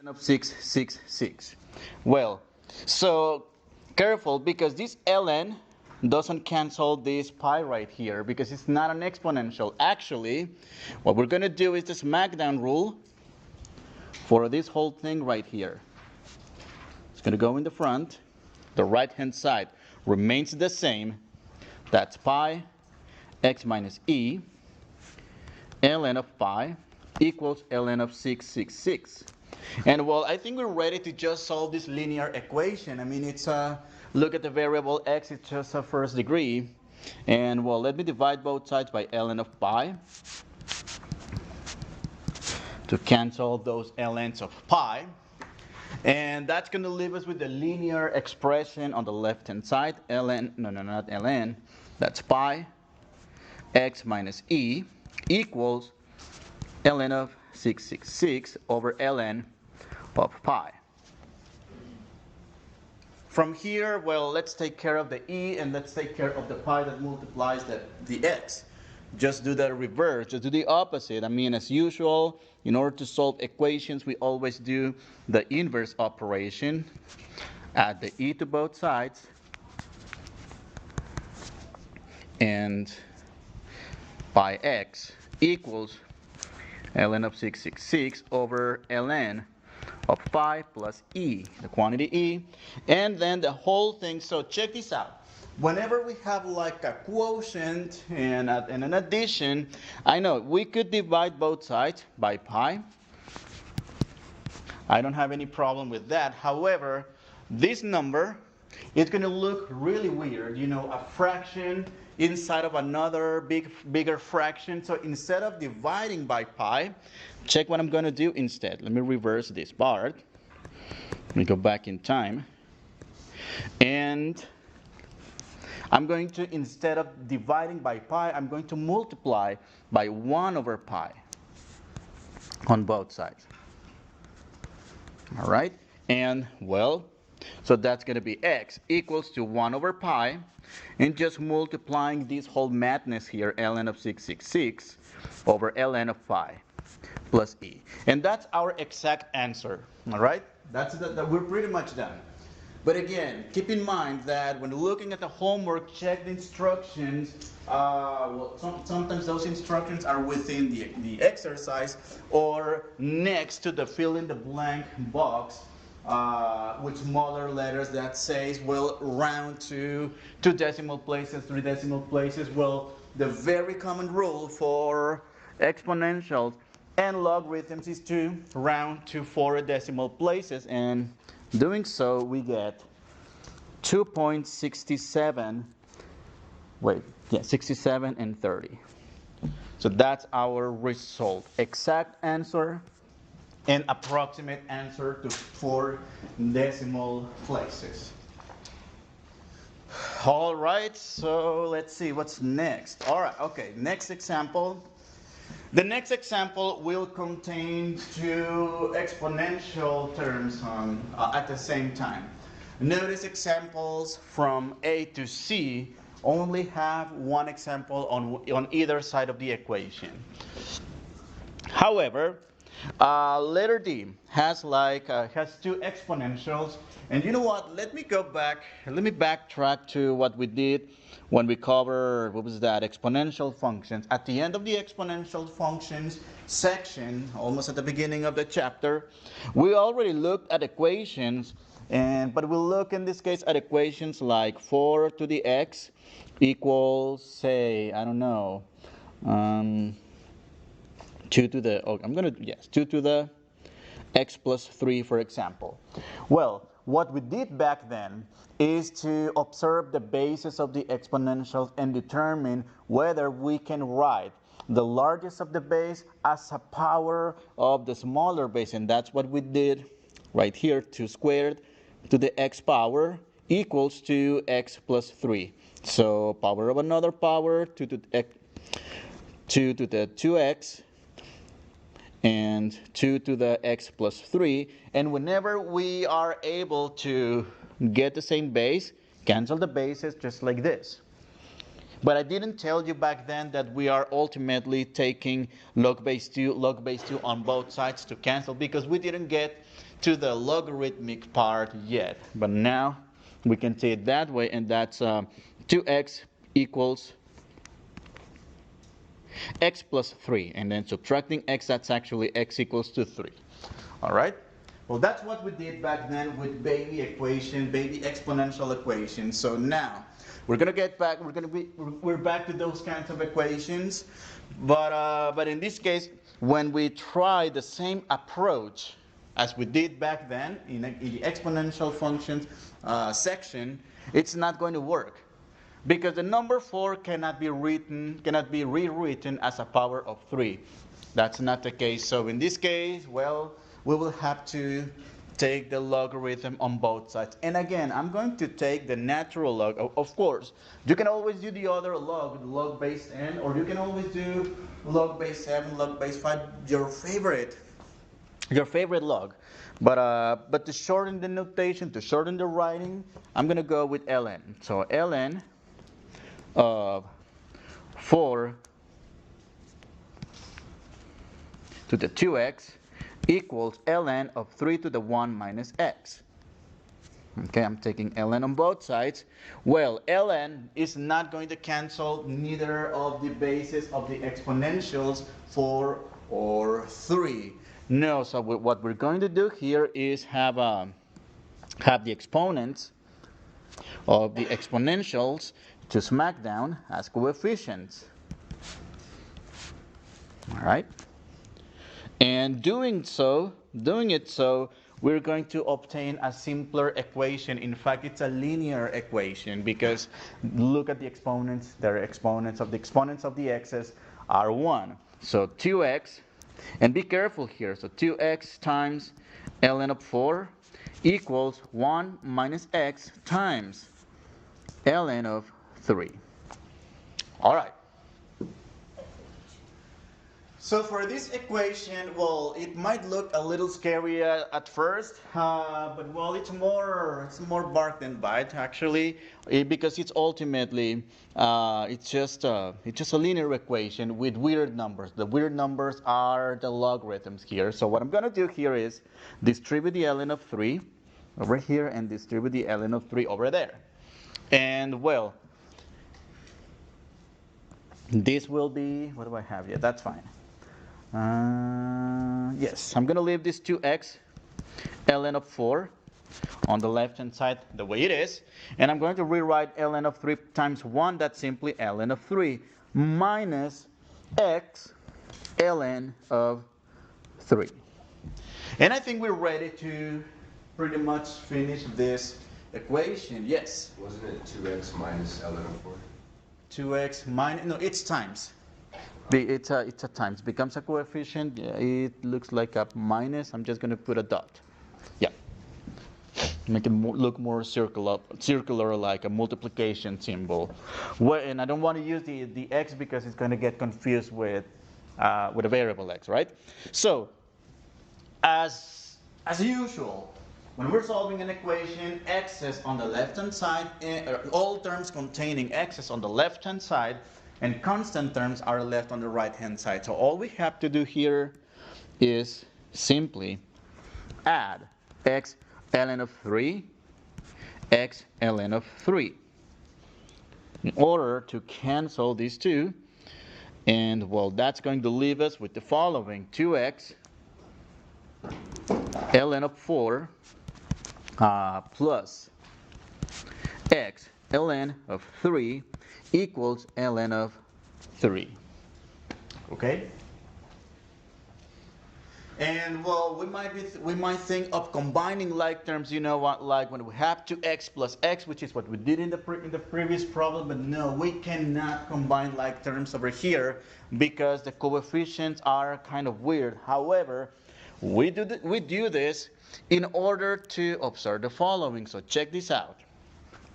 of 666. Well, so careful because this ln doesn't cancel this pi right here because it's not an exponential. Actually, what we're going to do is the smackdown rule for this whole thing right here. It's going to go in the front. The right hand side remains the same. That's pi x minus e ln of pi equals ln of 666. And well, I think we're ready to just solve this linear equation. I mean, it's look at the variable x, it's just a first degree. And well, let me divide both sides by ln of pi to cancel those ln's of pi. And that's going to leave us with the linear expression on the left hand side. Ln, no, not ln. That's pi x minus e equals ln of 666 over ln of pi. From here, well, let's take care of the e and let's take care of the pi that multiplies the x. Just do the reverse, just do the opposite. I mean, as usual, in order to solve equations, we always do the inverse operation. Add the e to both sides. And pi x equals ln of 666 over ln of pi plus e, the quantity e, and then the whole thing. So check this out. Whenever we have like a quotient and an addition, I know we could divide both sides by pi. I don't have any problem with that. However, this number is going to look really weird. You know, a fraction inside of another bigger fraction. So instead of dividing by pi, check what I'm going to do instead. Let me reverse this part. Let me go back in time. And I'm going to, instead of dividing by pi, I'm going to multiply by 1 over pi on both sides. All right? And, well, so that's going to be x equals to 1 over pi. And just multiplying this whole madness here, ln of 666 over ln of pi plus e. And that's our exact answer. All right? We're pretty much done. But again, keep in mind that when looking at the homework, check the instructions. Well, sometimes those instructions are within the exercise or next to the fill in the blank box with smaller letters that says, well, round to 2 decimal places, 3 decimal places. Well, the very common rule for exponentials and logarithms is to round to 4 decimal places, and doing so we get 2.67, 67 and 30. So that's our result. Exact answer and approximate answer to 4 decimal places. All right, so let's see what's next. All right, okay, next example. The next example will contain 2 exponential terms at the same time. Notice examples from A to C only have 1 example on either side of the equation. However, letter D has 2 exponentials. And you know what? Let me backtrack to what we did when we covered, what was that, exponential functions. At the end of the exponential functions section, almost at the beginning of the chapter, we already looked at equations, but we'll look in this case at equations like 4 to the x equals, say, I don't know, 2 to the, 2 to the x plus 3, for example. Well, what we did back then is to observe the basis of the exponentials and determine whether we can write the largest of the base as a power of the smaller base. And that's what we did right here. 2 squared to the x power equals to x plus 3. So power of another power, 2 to the 2x, and 2 to the x plus 3. And whenever we are able to get the same base, cancel the bases just like this. But I didn't tell you back then that we are ultimately taking log base 2 on both sides to cancel, because we didn't get to the logarithmic part yet. But now we can say it that way, and that's 2x equals x plus 3. And then subtracting x, that's actually x equals to 3. All right? Well, that's what we did back then with baby exponential equation. So now we're gonna get back. We're back to those kinds of equations, but in this case, when we try the same approach as we did back then in the exponential functions section, it's not going to work, because the number 4 cannot be rewritten as a power of 3. That's not the case. So in this case, well, we will have to take the logarithm on both sides. And again, I'm going to take the natural log. Of course, you can always do the other log base n, or you can always do log base 7, log base 5, your favorite log. But to shorten the notation, to shorten the writing, I'm going to go with ln. So ln of 4 to the 2x equals ln of 3 to the 1 minus x. Okay, I'm taking ln on both sides. Well, ln is not going to cancel neither of the bases of the exponentials 4 or 3. No, so what we're going to do here is have the exponents of the exponentials to smack down as coefficients. All right? And doing it so, we're going to obtain a simpler equation. In fact, it's a linear equation, because look at the exponents. They're exponents of the x's are 1. So 2x, and be careful here. So 2x times ln of 4 equals 1 minus x times ln of 3. All right. So for this equation, well, it might look a little scary at first, but well, it's more bark than bite actually, because it's ultimately it's just a linear equation with weird numbers. The weird numbers are the logarithms here. So what I'm going to do here is distribute the ln of 3 over here and distribute the ln of 3 over there, and well, this will be, what do I have here? That's fine. Yes, I'm going to leave this 2x ln of 4 on the left hand side the way it is, and I'm going to rewrite ln of 3 times 1. That's simply ln of 3 minus x ln of 3. And I think we're ready to pretty much finish this equation. Yes? Wasn't it 2x minus ln of 4? 2x minus, no, it's times. It's a times. Becomes a coefficient. It looks like a minus. I'm just going to put a dot. Yeah. Make it look more circular, like a multiplication symbol. Well, and I don't want to use the x because it's going to get confused with a variable x, right? So, as usual, when we're solving an equation, x's on the left-hand side, all terms containing x's on the left-hand side, and constant terms are left on the right-hand side. So all we have to do here is simply add x ln of 3, x ln of 3, in order to cancel these two. And well, that's going to leave us with the following: 2x ln of 4 plus x ln of 3 equals ln of 3. Okay? And well, we might think of combining like terms, you know what, like when we have 2x plus x, which is what we did in the previous problem, but no, we cannot combine like terms over here because the coefficients are kind of weird. However, we do this in order to observe the following. So check this out.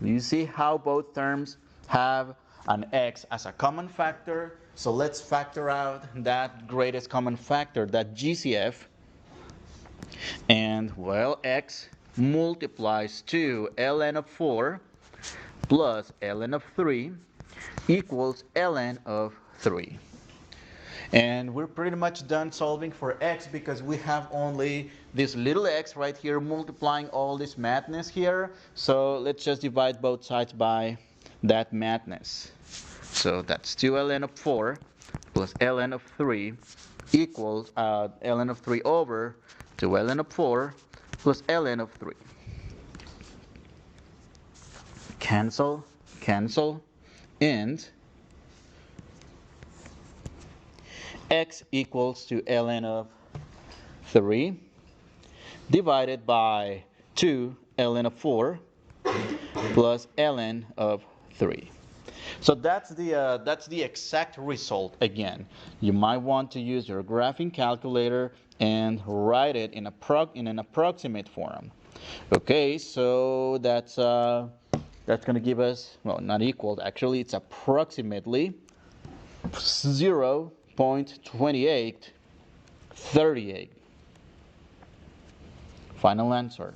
You see how both terms have an x as a common factor. So let's factor out that greatest common factor, that GCF. And well, x multiplies to ln of 4 plus ln of 3 equals ln of 3. And we're pretty much done solving for x because we have only this little x right here multiplying all this madness here. So let's just divide both sides by that madness. So that's 2ln of 4 plus ln of 3 equals ln of 3 over 2ln of 4 plus ln of 3. Cancel, cancel, and x equals to ln of 3 divided by 2 ln of 4 plus ln of 3. So that's the exact result. Again, you might want to use your graphing calculator and write it in an approximate form. Okay, so that's going to give us, well, not equal, actually it's approximately 0.2838. Final answer.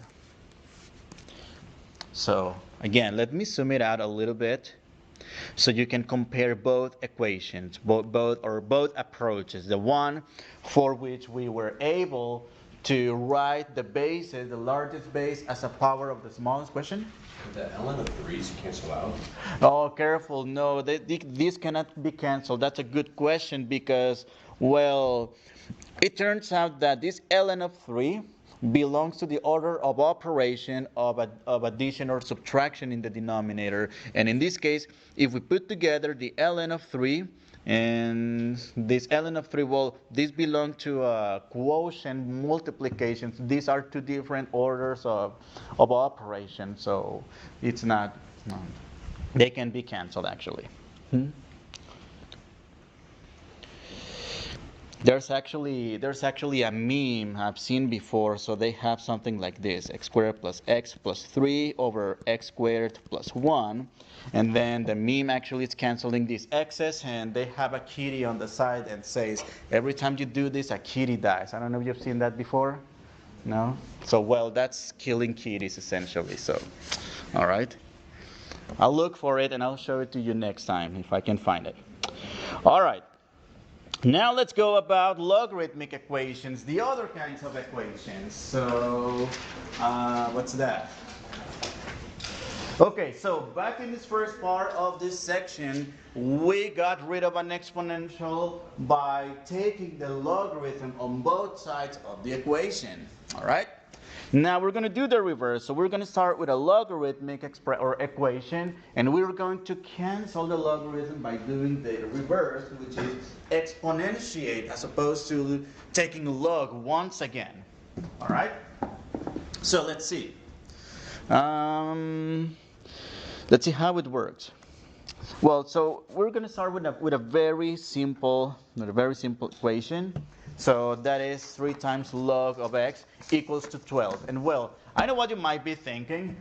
So again, let me zoom it out a little bit so you can compare both equations, both approaches. The one for which we were able to write the bases, the largest base, as a power of the smallest question. The ln of 3's cancel out? Oh, careful. No, this cannot be canceled. That's a good question because, well, it turns out that this ln of 3 belongs to the order of operation of addition or subtraction in the denominator. And in this case, if we put together the ln of 3 and this ln of 3, well, these belong to quotient multiplications. These are two different orders of operation, so it's not, they can be canceled actually. There's actually a meme I've seen before. So they have something like this: x squared plus x plus 3 over x squared plus 1. And then the meme actually is canceling these x's, and they have a kitty on the side and says, every time you do this, a kitty dies. I don't know if you've seen that before. No? So, well, that's killing kitties essentially. So, all right. I'll look for it and I'll show it to you next time if I can find it. All right. Now let's go about logarithmic equations, the other kinds of equations. So, what's that? Okay, so back in this first part of this section, we got rid of an exponential by taking the logarithm on both sides of the equation. All right? Now we're going to do the reverse. So we're going to start with a logarithmic equation, and we're going to cancel the logarithm by doing the reverse, which is exponentiate, as opposed to taking log once again. All right? So let's see. Let's see how it works. Well, so we're going to start with a very simple equation. So that is 3 times log of x equals to 12. And well, I know what you might be thinking.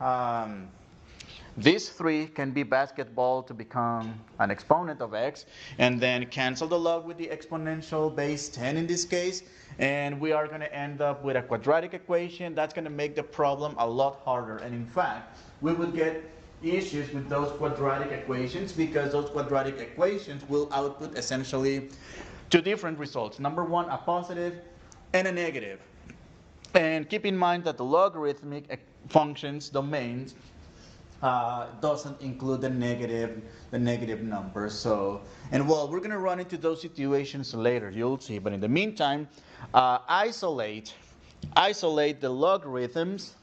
This 3 can be basketball to become an exponent of x, and then cancel the log with the exponential base 10 in this case, and we are going to end up with a quadratic equation. That's going to make the problem a lot harder. And in fact, we would get issues with those quadratic equations because those quadratic equations will output essentially 2 different results. Number 1, a positive and a negative. And keep in mind that the logarithmic functions domains doesn't include the negative numbers. So, and well, we're going to run into those situations later, you'll see. But in the meantime, isolate the logarithms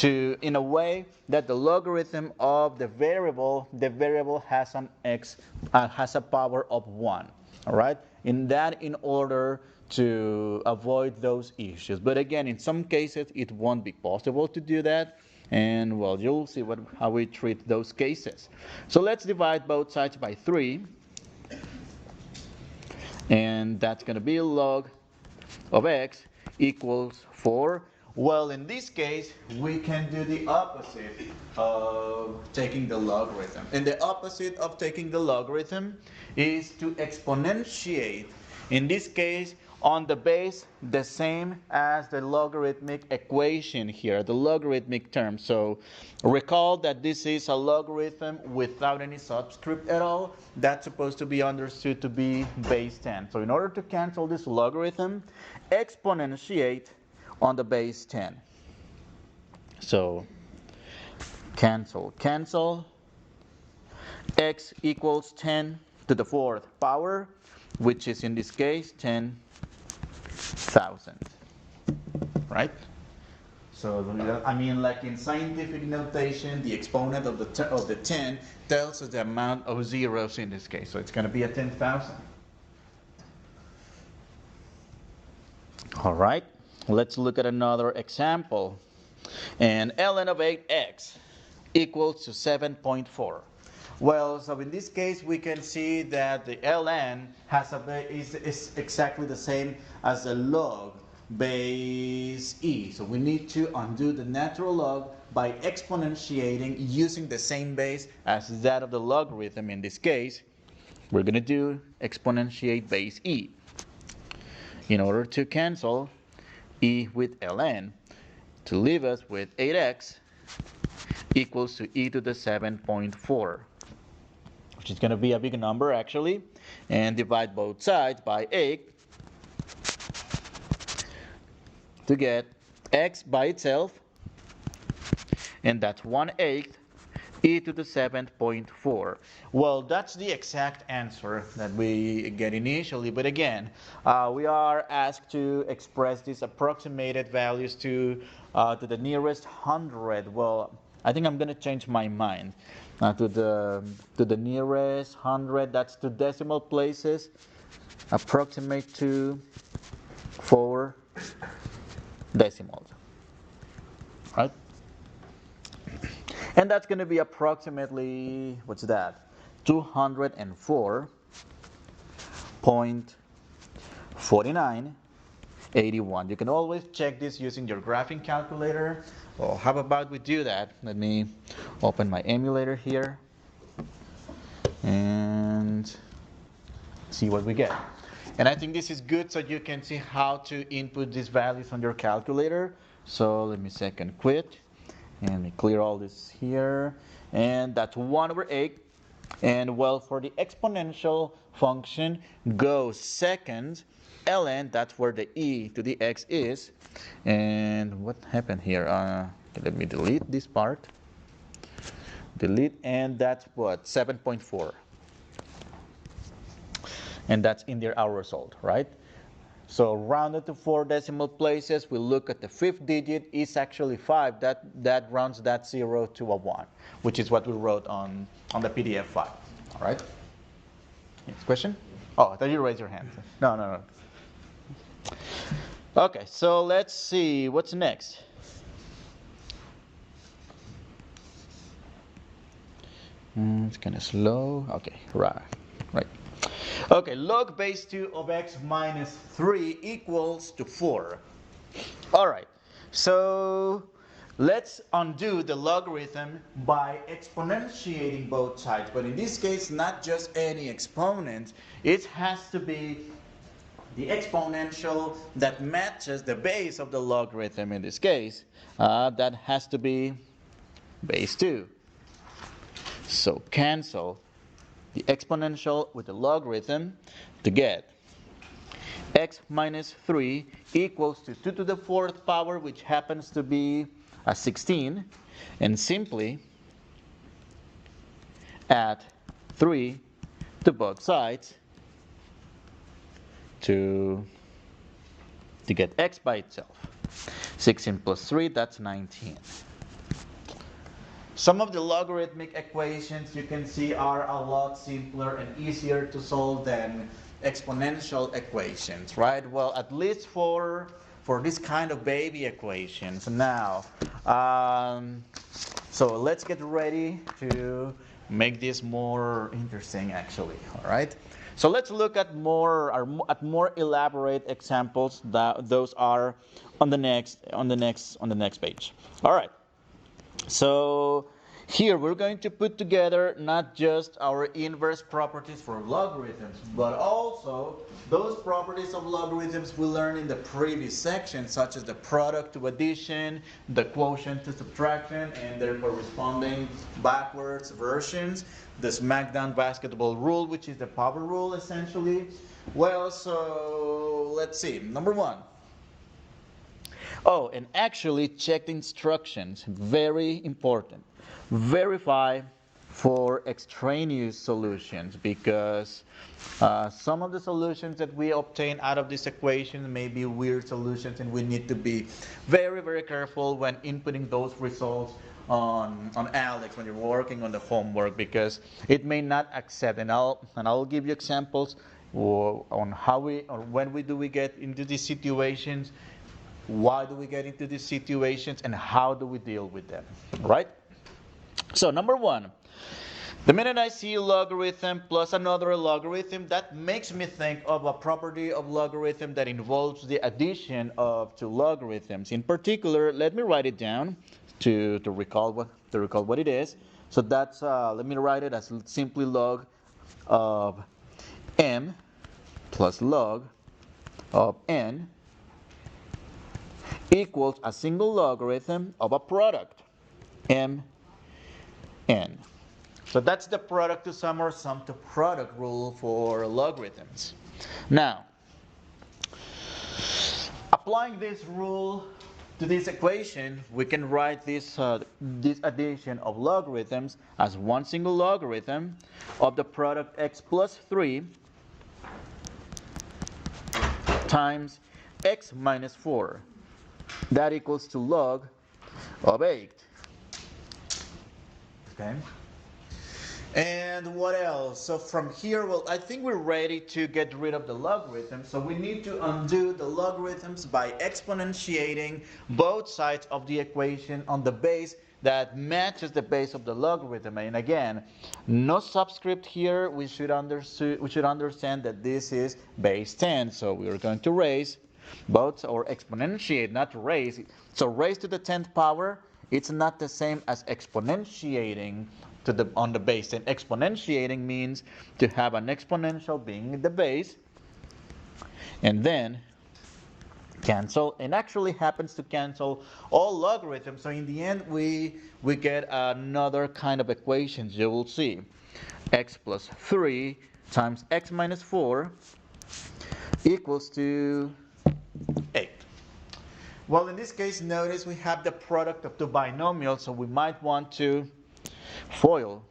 in a way that the logarithm of the variable has an x, has a power of 1. All right, in order to avoid those issues. But again, in some cases, it won't be possible to do that. And well, you'll see how we treat those cases. So let's divide both sides by 3. And that's going to be log of x equals 4. Well, in this case, we can do the opposite of taking the logarithm. And the opposite of taking the logarithm is to exponentiate. In this case, on the base the same as the logarithmic equation here, the logarithmic term. So recall that this is a logarithm without any subscript at all. That's supposed to be understood to be base 10. So in order to cancel this logarithm, exponentiate on the base 10. So cancel, x equals 10 to the 4th power, which is in this case 10,000, right? So I mean, like in scientific notation, the exponent of the 10 tells us the amount of zeros in this case. So it's going to be a 10,000. All right, let's look at another example. And ln of 8x equals to 7.4. Well, so in this case, we can see that the ln is exactly the same as the log base e. So we need to undo the natural log by exponentiating using the same base as that of the logarithm. In this case, we're going to do exponentiate base e in order to cancel e with ln to leave us with 8x equals to e to the 7.4. which is going to be a big number actually, and divide both sides by 8 to get x by itself, and that's 1/8 e to the 7.4. Well, that's the exact answer that we get initially, but again, we are asked to express these approximated values to the nearest hundred. Well, I think I'm going to change my mind. To the nearest hundred, that's 2 decimal places, approximate to 4 decimals, right? And that's going to be approximately, what's that? 204.4981. You can always check this using your graphing calculator. Well, how about we do that? Let me open my emulator here and see what we get. And I think this is good so you can see how to input these values on your calculator. So let me second quit and let me clear all this here. And that's 1/8. And well, for the exponential function, go second ln, that's where the e to the x is. And what happened here? Let me delete this part. Delete, and that's what? 7.4. And that's in there our result, right? So rounded to 4 decimal places, we look at the 5th digit is actually 5. That rounds that 0 to a 1, which is what we wrote on the PDF file. All right? Next question? Oh, I thought you raised your hand. No. Okay, so let's see. What's next? It's kind of slow. Okay, right. Okay, log base 2 of x minus 3 equals to 4. All right, so let's undo the logarithm by exponentiating both sides. But in this case, not just any exponent. It has to be the exponential that matches the base of the logarithm in this case. That has to be base 2. So cancel the exponential with the logarithm to get x minus 3 equals to 2 to the 4th power, which happens to be a 16, and simply add 3 to both sides to get x by itself. 16 plus 3, that's 19. Some of the logarithmic equations you can see are a lot simpler and easier to solve than exponential equations, right? Well, at least for this kind of baby equations. Now, so let's get ready to make this more interesting, actually. All right. So let's look at more elaborate examples. Those are on the next page. All right. So Here we're going to put together not just our inverse properties for logarithms, but also those properties of logarithms we learned in the previous section, such as the product to addition, the quotient to subtraction, and their corresponding backwards versions, the smackdown basketball rule, which is the power rule essentially. Well, so let's see. Number one. Oh, and actually check the instructions. Very important. Verify for extraneous solutions, because some of the solutions that we obtain out of this equation may be weird solutions, and we need to be very, very careful when inputting those results on Alex when you're working on the homework, because it may not accept. And I'll give you examples on how we or when we get into these situations. Why do we get into these situations, and how do we deal with them, right? So number one, the minute I see a logarithm plus another logarithm, that makes me think of a property of logarithm that involves the addition of two logarithms. In particular, let me write it down to recall what it is. So that's let me write it as simply log of m plus log of n equals a single logarithm of a product, m, n. So that's the product to sum or sum to product rule for logarithms. Now, applying this rule to this equation, we can write this addition of logarithms as one single logarithm of the product x plus 3 times x minus 4. That equals to log of 8. Okay. And what else? So from here, well, I think we're ready to get rid of the logarithm. So we need to undo the logarithms by exponentiating both sides of the equation on the base that matches the base of the logarithm. And again, no subscript here. We should understand that this is base 10. So we are going to raise both, or exponentiate, not raise. So raise to the 10th power, it's not the same as exponentiating on the base. And exponentiating means to have an exponential being in the base and then cancel, and actually happens to cancel all logarithms. So in the end we get another kind of equations. You will see x plus 3 times x minus 4 equals to 8. Well, in this case, notice we have the product of two binomials, so we might want to FOIL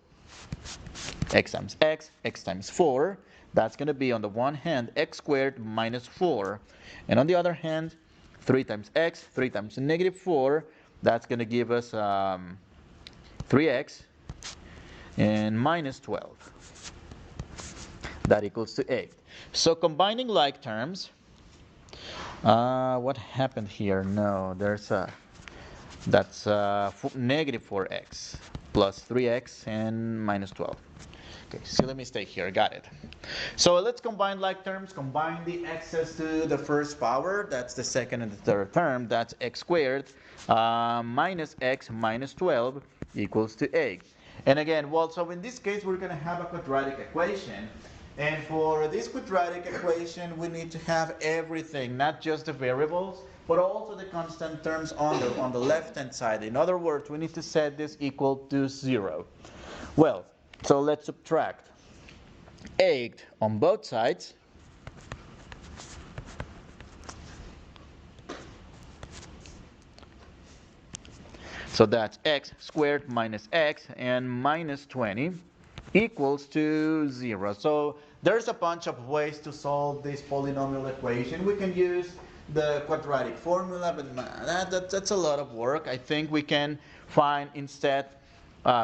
x times x times 4. That's going to be on the one hand x squared minus 4, and on the other hand 3 times x, 3 times negative 4. That's going to give us 3x and minus 12. That equals to 8. So combining like terms, what happened here? No, that's negative 4x plus 3x and minus 12. Okay, so let me stay here. Got it. So let's combine like terms. Combine the x's to the first power. That's the second and the third term. That's x squared minus x minus 12 equals to 8. And again, well, so in this case, we're going to have a quadratic equation. And for this quadratic equation, we need to have everything, not just the variables, but also the constant terms on the left-hand side. In other words, we need to set this equal to 0. Well, so let's subtract 8 on both sides. So that's x squared minus x and minus 20 equals to 0. So there's a bunch of ways to solve this polynomial equation. We can use the quadratic formula, but that's a lot of work. I think we can find instead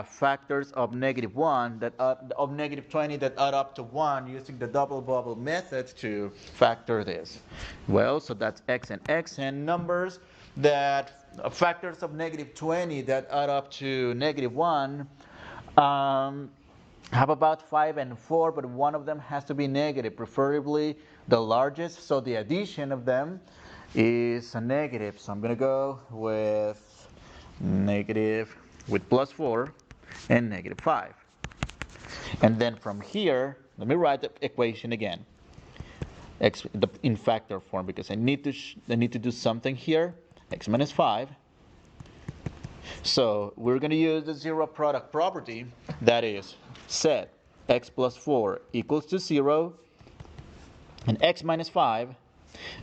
factors of negative 1 of negative 20 that add up to 1 using the double bubble method to factor this. Well, so that's x, and numbers that factors of negative 20 that add up to negative 1 have about 5 and 4, but one of them has to be negative, preferably the largest. So the addition of them is a negative. So I'm going to go with negative with plus 4. and negative 5. And then from here, let me write the equation again. X in factor form, because I need to do something here. X minus 5. So we're going to use the zero product property. That is, set x plus 4 equals to 0 and x minus 5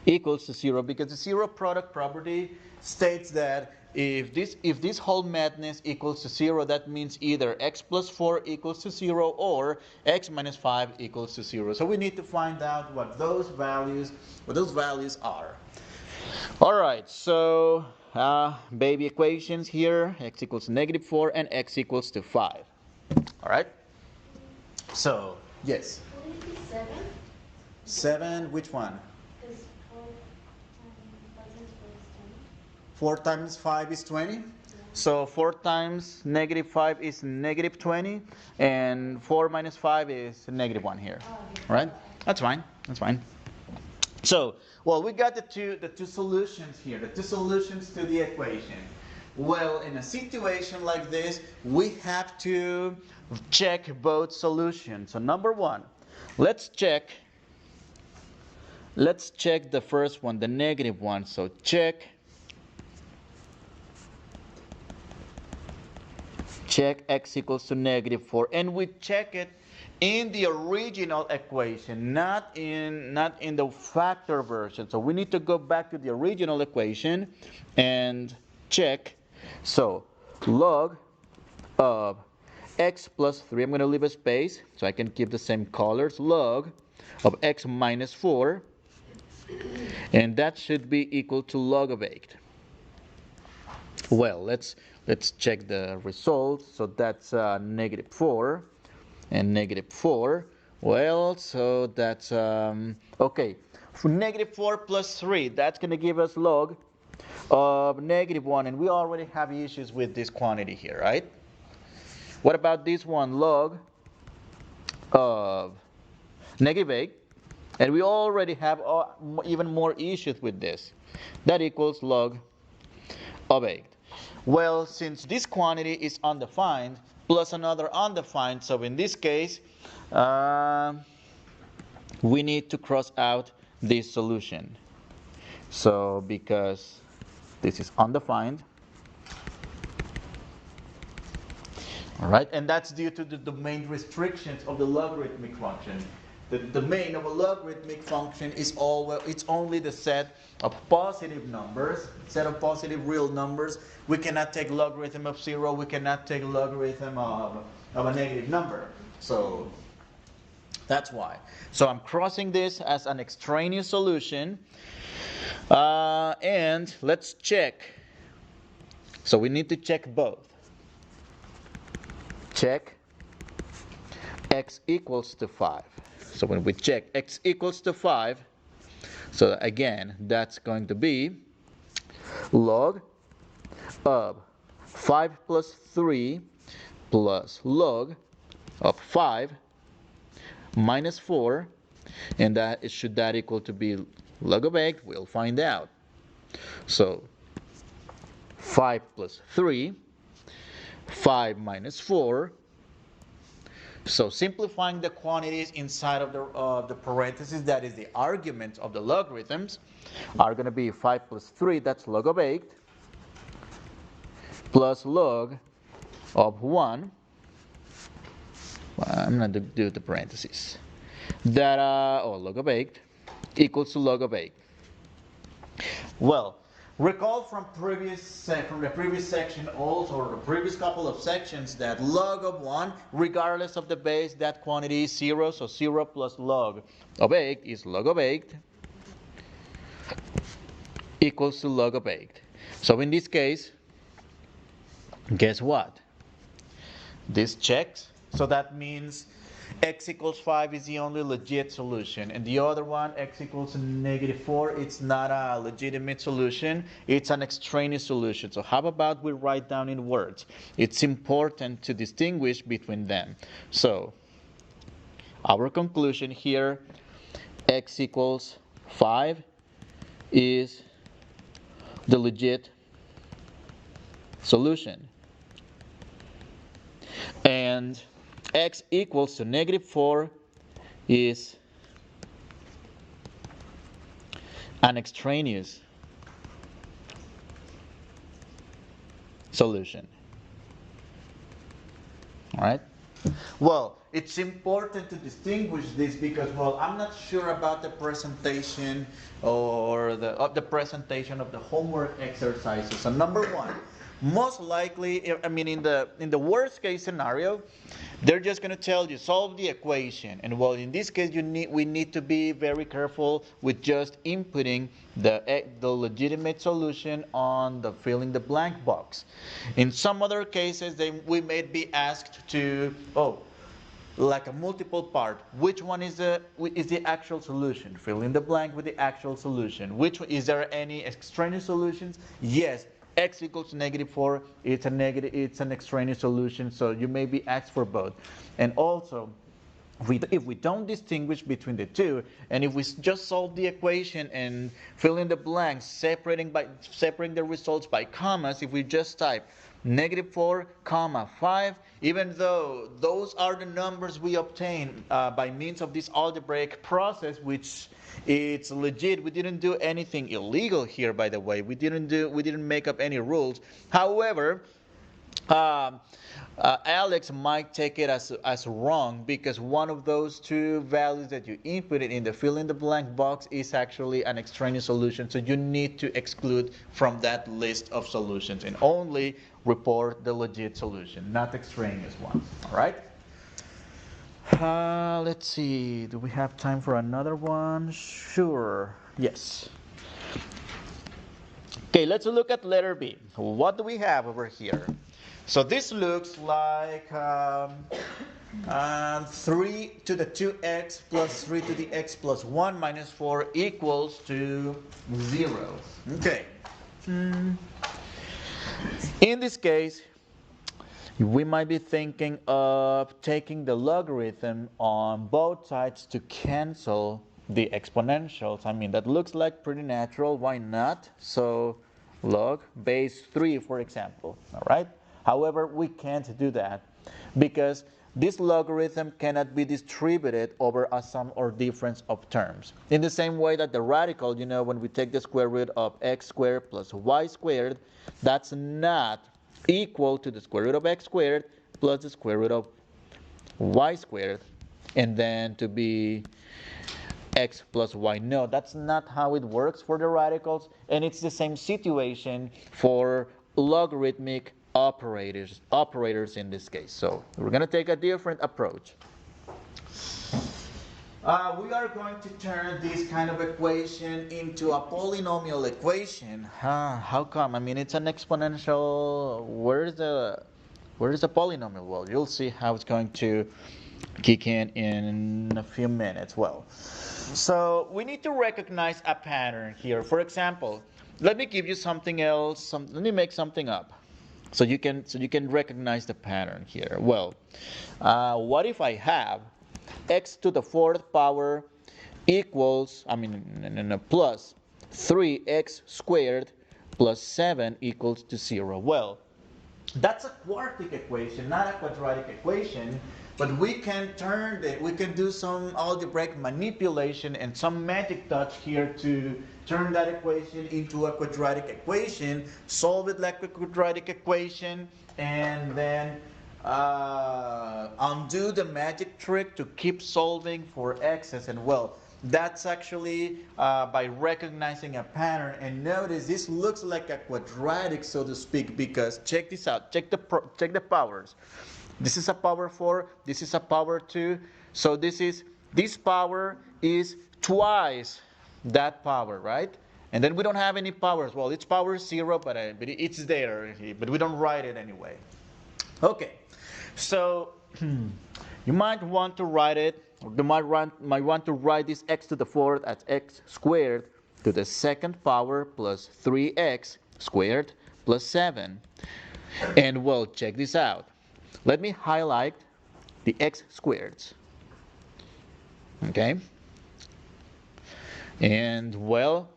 equals to 0, because the zero product property states that if this whole madness equals to 0, that means either x plus 4 equals to 0 or x minus 5 equals to 0. So we need to find out what those values are. All right, so baby equations here, x equals to negative 4 and x equals to 5. All right, so yes. Would it be 7? 7, which one? Because 4 times 5 is 20. So 4 times negative 5 is negative 20, and 4 minus 5 is negative 1 here. Right? That's fine. That's fine. So, well, we got the two solutions here, the two solutions to the equation. Well, in a situation like this, we have to check both solutions. So number one, let's check the first one, the negative one. So check x equals to negative 4, and we check it in the original equation, not in the factor version. So we need to go back to the original equation and check. So log of x plus 3, I'm going to leave a space so I can keep the same colors, log of x minus 4, and that should be equal to log of 8. Well, let's check the results. So that's negative 4 and negative 4. Well, so that's okay. For negative 4 plus 3, that's going to give us log of negative 1, and we already have issues with this quantity here, right? What about this one, log of negative 8, and we already have even more issues with this. That equals log of 8. Well, since this quantity is undefined plus another undefined, so in this case we need to cross out this solution. So because this is undefined, all right, and that's due to the domain restrictions of the logarithmic function. The domain of a logarithmic function is it's only the set of positive numbers, set of positive real numbers. We cannot take logarithm of 0. We cannot take logarithm of a negative number. So that's why. So I'm crossing this as an extraneous solution. And let's check. So we need to check both. Check x equals to 5. So when we check x equals to 5, so again, that's going to be log of 5 plus 3 plus log of 5 minus 4, and should that equal to be log of 8? We'll find out. So 5 plus 3, 5 minus 4. So simplifying the quantities inside of the parentheses, that is the arguments of the logarithms, are going to be 5 plus 3, that's log of 8, plus log of 1. I'm going to do the parentheses. That, log of 8 equals to log of 8. Well, recall from the previous section also, or the previous couple of sections, that log of 1, regardless of the base, that quantity is 0. So 0 plus log of 8 is log of 8 equals to log of 8. So in this case, guess what? This checks. So that means x equals 5 is the only legit solution, and the other one, x equals negative 4, it's not a legitimate solution, it's an extraneous solution. So how about we write down in words? It's important to distinguish between them. So our conclusion here, x equals 5 is the legit solution. and x equals to negative 4 is an extraneous solution. All right? Well, it's important to distinguish this because, well, I'm not sure about the presentation or the presentation of the homework exercises. So number one, most likely, I mean, in the worst case scenario, they're just going to tell you solve the equation, and well, in this case, we need to be very careful with just inputting the legitimate solution on the fill in the blank box. In some other cases, we may be asked to like a multiple part. Which one is the actual solution? Fill in the blank with the actual solution. Is there any extraneous solutions? Yes. X equals negative 4. It's an extraneous solution. So you may be asked for both. And also, if we don't distinguish between the two, and if we just solve the equation and fill in the blanks, separating the results by commas, if we just type negative 4, comma 5, even though those are the numbers we obtain by means of this algebraic process, which it's legit. We didn't do anything illegal here, by the way. We didn't make up any rules. However, Alex might take it as wrong because one of those two values that you inputted in the fill in the blank box is actually an extraneous solution. So you need to exclude from that list of solutions and only report the legit solution, not extraneous ones. All right? Let's see. Do we have time for another one? Sure. Yes. Okay, let's look at letter B. What do we have over here? So this looks like 3 to the 2x plus 3 to the x plus 1 minus 4 equals to 0. Okay. In this case, we might be thinking of taking the logarithm on both sides to cancel the exponentials. I mean, that looks like pretty natural. Why not? So log base 3, for example. All right? However, we can't do that because this logarithm cannot be distributed over a sum or difference of terms. In the same way that the radical, when we take the square root of x squared plus y squared, that's not equal to the square root of x squared plus the square root of y squared, and then to be x plus y. No, that's not how it works for the radicals, and it's the same situation for logarithmic operators in this case. So we're going to take a different approach. We are going to turn this kind of equation into a polynomial equation. How come? I mean, it's an exponential. Where is the polynomial? Well, you'll see how it's going to kick in a few minutes. Well, so we need to recognize a pattern here. For example, let me give you something else. Let me make something up, so you can recognize the pattern here. Well, what if I have x to the 4th power equals, plus 3x squared plus 7 equals to 0. Well, that's a quartic equation, not a quadratic equation, but we can do some algebraic manipulation and some magic touch here to turn that equation into a quadratic equation, solve it like a quadratic equation, and then undo the magic trick to keep solving for x's. And well, that's actually by recognizing a pattern. And notice this looks like a quadratic, so to speak, because check this out. Check the powers. This is a power 4. This is a power 2. So this power is twice that power, right? And then we don't have any powers. Well, it's power 0, but it's there. But we don't write it anyway. Okay. So you might want to write it, or you might want to write this x to the 4th as x squared to the 2nd power plus 3x squared plus 7. And well, check this out. Let me highlight the x squareds. Okay? And well,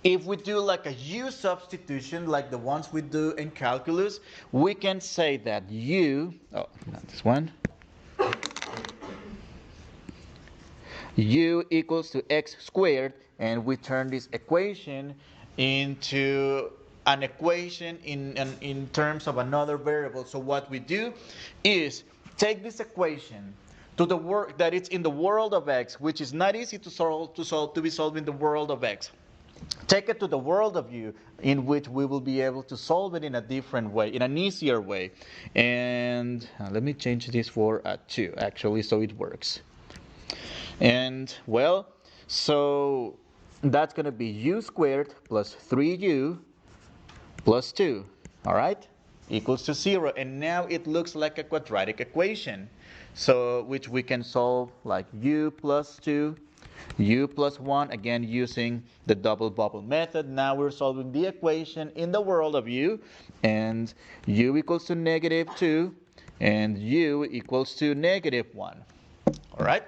If we do like a u substitution, like the ones we do in calculus, we can say that u, oh, not this one, u equals to x squared, and we turn this equation into an equation in terms of another variable. So what we do is take this equation to the work that it's in the world of x, which is not easy to be solved in the world of x. Take it to the world of u, in which we will be able to solve it in a different way, in an easier way. And let me change this for a 2, actually, so it works. And, well, so that's going to be u squared plus 3u plus 2, all right, equals to 0. And now it looks like a quadratic equation, so which we can solve like u plus 2, u plus 1, again using the double bubble method. Now we're solving the equation in the world of u, and u equals to negative 2, and u equals to negative 1, all right?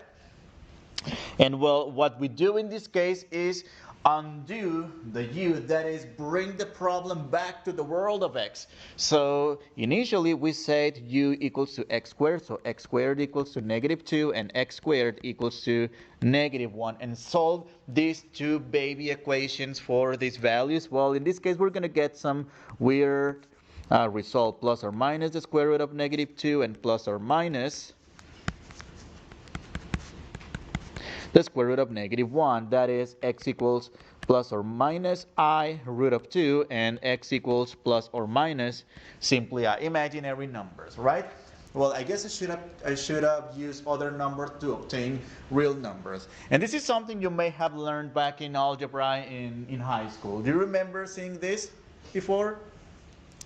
And well, what we do in this case is undo the u, that is, bring the problem back to the world of x. So initially we said u equals to x squared, so x squared equals to negative 2 and x squared equals to negative 1, and solve these two baby equations for these values. Well, in this case we're going to get some weird result, plus or minus the square root of negative 2 and plus or minus the square root of negative 1, that is x equals plus or minus I root of 2, and x equals plus or minus simply imaginary numbers, right? Well, I guess I should have used other numbers to obtain real numbers. And this is something you may have learned back in algebra in high school. Do you remember seeing this before?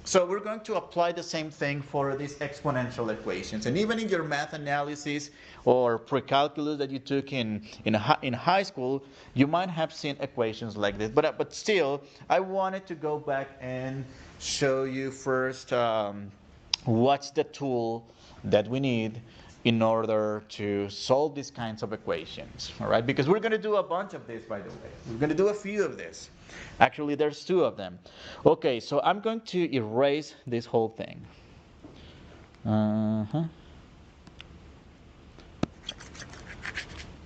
So we're going to apply the same thing for these exponential equations. And even in your math analysis or pre-calculus that you took in high school, you might have seen equations like this. But still, I wanted to go back and show you first what's the tool that we need in order to solve these kinds of equations. All right, because we're going to do a bunch of this, by the way. We're going to do a few of this. Actually, there's 2 of them. Okay, so I'm going to erase this whole thing.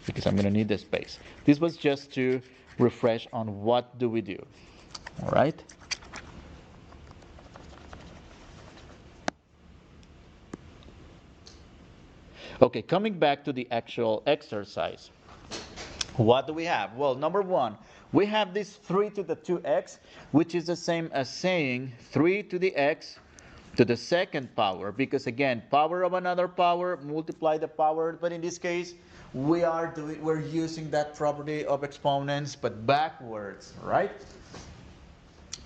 Because I'm going to need the space. This was just to refresh on what do we do. All right. Okay, coming back to the actual exercise. What do we have? Well, number 1, we have this 3 to the 2x, which is the same as saying 3 to the x to the second power, because again, power of another power, multiply the power, but in this case, we're using that property of exponents, but backwards, right?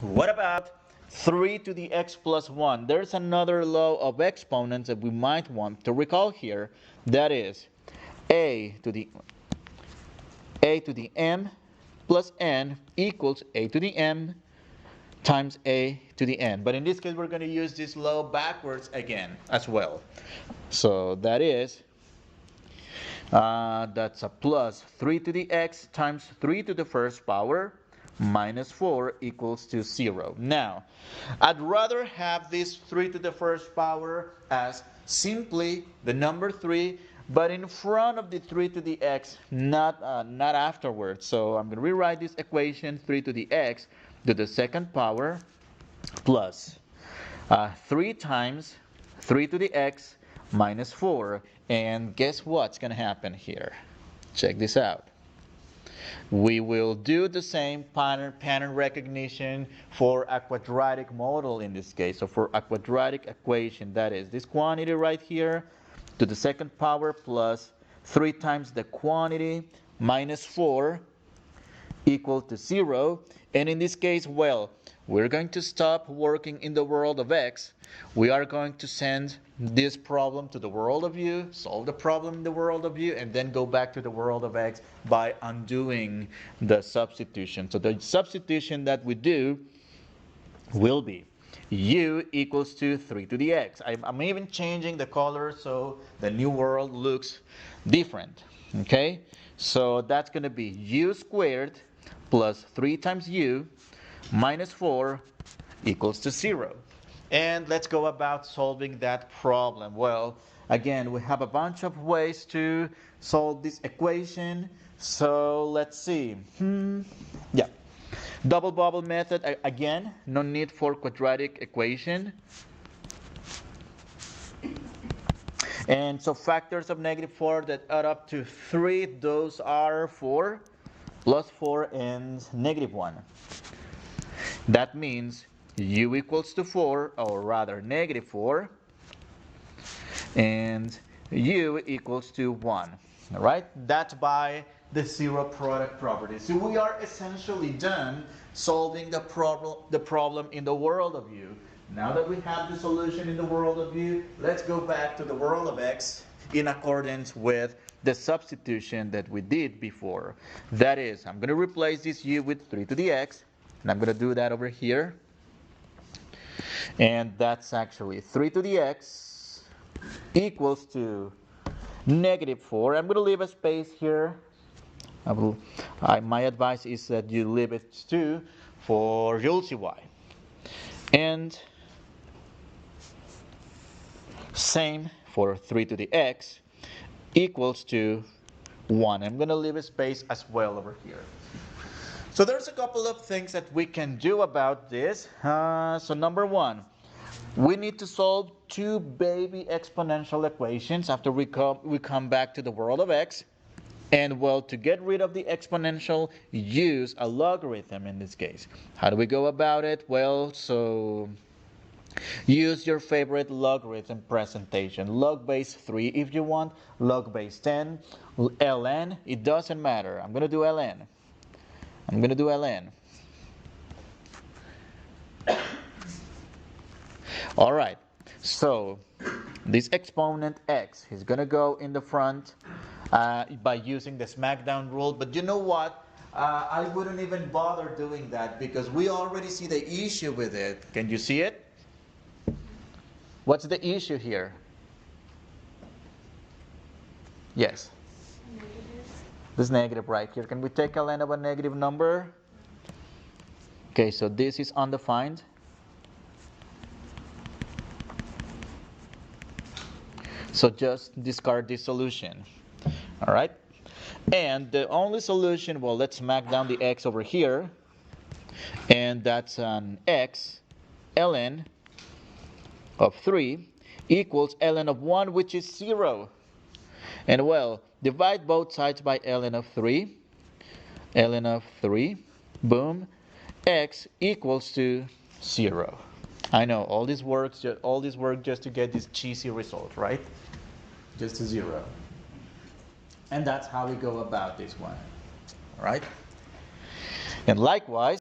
What about 3 to the x plus 1? There's another law of exponents that we might want to recall here. That is a to the m plus n equals a to the m times a to the n. But in this case, we're going to use this law backwards again as well. So that is, that's a plus 3 to the x times 3 to the first power minus 4 equals to 0. Now, I'd rather have this 3 to the first power as simply the number 3, but in front of the 3 to the x, not afterwards. So I'm going to rewrite this equation, 3 to the x to the second power plus 3 times 3 to the x minus 4. And guess what's going to happen here? Check this out. We will do the same pattern recognition for a quadratic model in this case. So for a quadratic equation, that is this quantity right here to the second power plus 3 times the quantity minus 4 equal to 0. And in this case, well, we're going to stop working in the world of x. We are going to send this problem to the world of u, solve the problem in the world of u, and then go back to the world of x by undoing the substitution. So the substitution that we do will be u equals to 3 to the x. I'm even changing the color so the new world looks different. Okay? So that's going to be u squared plus 3 times u minus 4 equals to 0. And let's go about solving that problem. Well, again, we have a bunch of ways to solve this equation. So let's see. Yeah. Double bubble method, again, no need for quadratic equation. And so factors of -4 that add up to 3, those are 4, plus 4, and -1. That means u equals to 4, or rather -4, and u equals to 1. All right? That's by the zero product property. So we are essentially done solving the problem in the world of u. Now that we have the solution in the world of u, let's go back to the world of x in accordance with the substitution that we did before. That is, I'm going to replace this u with 3 to the x, and I'm going to do that over here. And that's actually 3 to the x equals to -4. I'm going to leave a space here. My advice is that you leave it too, for you'll see why. And same for 3 to the x equals to 1. I'm going to leave a space as well over here. So there's a couple of things that we can do about this. So number one, we need to solve two baby exponential equations after we come back to the world of x. And well, to get rid of the exponential, use a logarithm in this case. How do we go about it? Well, so use your favorite logarithm presentation. Log base 3 if you want, log base 10, ln, it doesn't matter. I'm going to do ln. I'm going to do ln. All right, so this exponent x is going to go in the front by using the smackdown rule. But you know what? I wouldn't even bother doing that because we already see the issue with it. Can you see it? What's the issue here? Yes. This negative right here. Can we take a ln of a negative number? Okay, so this is undefined. So just discard this solution. All right? And the only solution, well, let's smack down the x over here. And that's an x ln of 3 equals ln of 1, which is 0. And well, divide both sides by ln of 3. Ln of 3, boom, x equals to 0. I know, all this work just to get this cheesy result, right? Just a 0. And that's how we go about this one. All right? And likewise,